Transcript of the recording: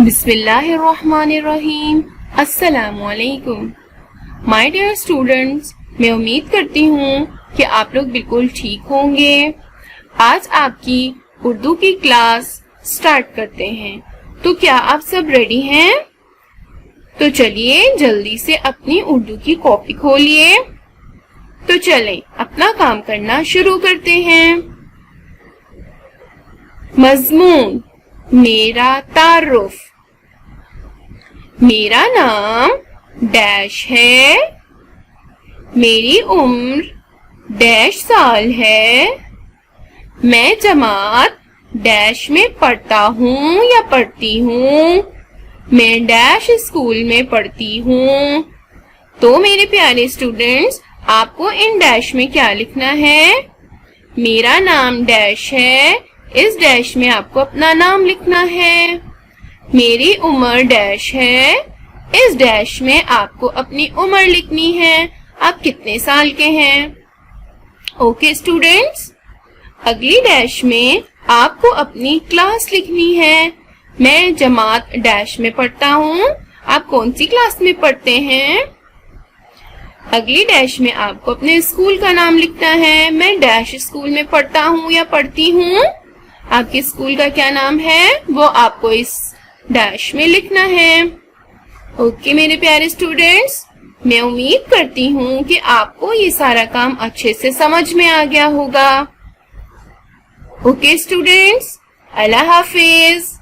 بسم اللہ الرحمن الرحیم۔ السلام علیکم مائی ڈیئر اسٹوڈنٹس، میں امید کرتی ہوں کہ آپ لوگ بالکل ٹھیک ہوں گے۔ آج آپ کی اردو کی کلاس سٹارٹ کرتے ہیں، تو کیا آپ سب ریڈی ہیں؟ تو چلیے جلدی سے اپنی اردو کی کاپی کھولیے۔ تو چلیں اپنا کام کرنا شروع کرتے ہیں۔ مضمون: میرا تعارف۔ میرا نام ڈیش ہے، میری عمر ڈیش سال ہے، میں جماعت ڈیش میں پڑھتا ہوں یا پڑھتی ہوں، میں ڈیش اسکول میں پڑھتی ہوں۔ تو میرے پیارے اسٹوڈنٹس، آپ کو ان ڈیش میں کیا لکھنا ہے؟ میرا نام ڈیش ہے، اس ڈیش میں آپ کو اپنا نام لکھنا ہے۔ میری عمر ڈیش ہے، اس ڈیش میں آپ کو اپنی عمر لکھنی ہے، آپ کتنے سال کے ہیں۔ اوکے اسٹوڈنٹس، اگلی ڈیش میں آپ کو اپنی کلاس لکھنی ہے۔ میں جماعت ڈیش میں پڑھتا ہوں، آپ کون سی کلاس میں پڑھتے ہیں؟ اگلی ڈیش میں آپ کو اپنے اسکول کا نام لکھنا ہے۔ میں ڈیش اسکول میں پڑھتا ہوں یا پڑھتی ہوں، آپ کے اسکول کا کیا نام ہے وہ آپ کو اس ڈیش میں لکھنا ہے۔ اوکے میرے پیارے اسٹوڈنٹس، میں امید کرتی ہوں کہ آپ کو یہ سارا کام اچھے سے سمجھ میں آ گیا ہوگا۔ اوکے اسٹوڈنٹس، اللہ حافظ۔